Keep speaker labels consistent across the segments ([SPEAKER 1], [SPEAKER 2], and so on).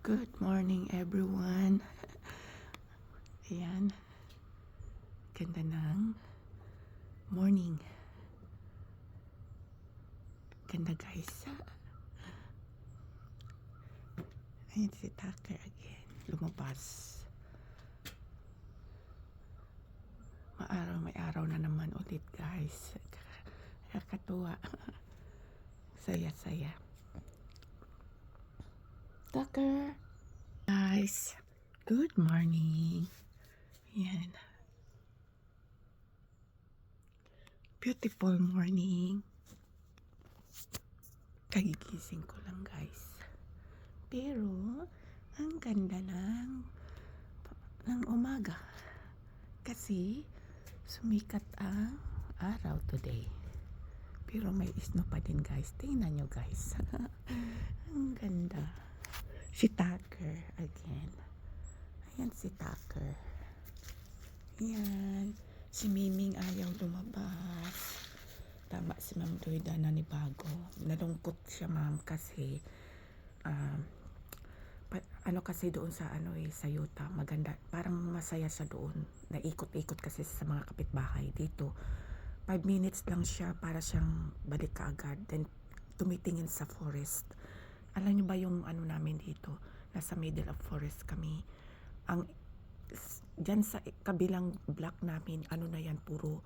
[SPEAKER 1] Good morning everyone. Ayan. Ganda ng morning. Ganda guys. Ayan si Tucker again. Lumabas. May araw na naman ulit guys. Nakakatuwa. Saya-saya. Tucker. Guys. Good morning. Ayan. Beautiful morning. Kagigising ko lang guys. Pero ang ganda ng umaga. Kasi sumikat ang araw today. Pero may snow pa din guys. Tingnan nyo guys. Ang ganda. Si Tucker again. Ayan si Tucker. Ayan. Si Miming ayaw lumabas. Tama si Ma'am Joyda na ni Bago. Nalungkot siya ma'am kasi ano kasi doon sa sa Utah maganda, parang masaya siya doon, naikot-ikot kasi sa mga kapitbahay. Dito 5 minutes lang siya para siyang balik kaagad, then tumitingin sa forest. Alam niyo ba yung namin dito, nasa middle of forest kami. Ang dyan sa kabilang block namin, na yan, puro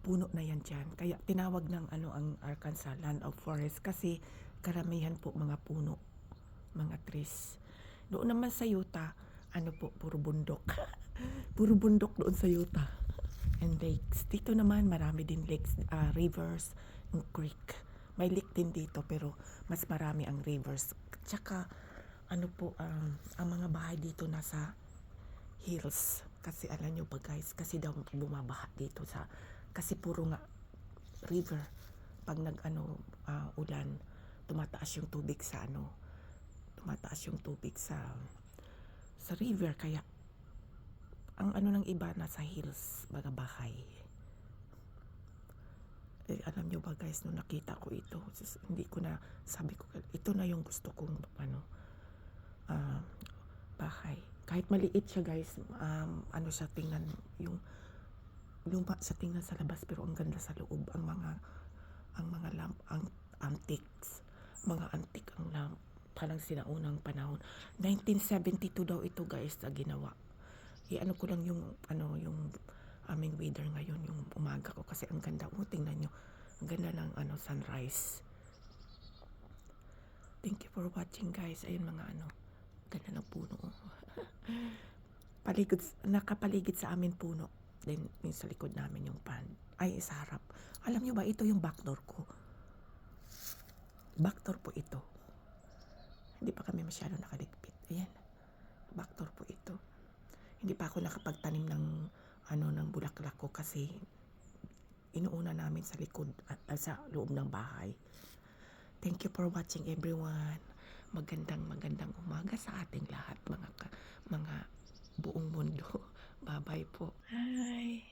[SPEAKER 1] puno na yan dyan. Kaya tinawag ng ang Arkansas Land of Forest kasi karamihan po mga puno, mga trees. Doon naman sa Utah, puro bundok. Puro bundok doon sa Utah. And lakes. Dito naman marami din lakes, rivers, and creek. May lake din dito pero mas marami ang rivers. Tsaka ang mga bahay dito nasa hills. Kasi alam nyo ba guys, kasi daw bumabaha dito kasi puro nga river. Pag ulan, tumataas yung tubig sa river. Kaya ang ng iba nasa hills, mga bahay. Alam nyo ba guys, nung nakita ko ito, hindi ko na, sabi ko, ito na yung gusto kong bahay. Kahit maliit siya guys, siya tingnan, yung luma sa tingnan sa labas, pero ang ganda sa loob. Ang mga lamp, ang antiques, mga antique ang lamp, parang sinaunang panahon. 1972 daw ito guys na ginawa. Ko lang yung aming weather ngayon, yung umaga ko, kasi ang ganda. Tingnan nyo, ang ganda ng sunrise. Thank you for watching guys. Ayun mga ganda ng puno. Nakapaligid sa amin puno. Then yung sa likod namin yung sa harap. Alam nyo ba, ito yung backdoor ko. Backdoor po ito. Hindi pa kami masyado nakaligpit. Ayan. Backdoor po ito. Hindi pa ako nakapagtanim ng ng bulaklak ko kasi inuuna namin sa likod at sa loob ng bahay. Thank you for watching everyone. Magandang umaga sa ating lahat, mga buong mundo. Bye-bye po. Hi.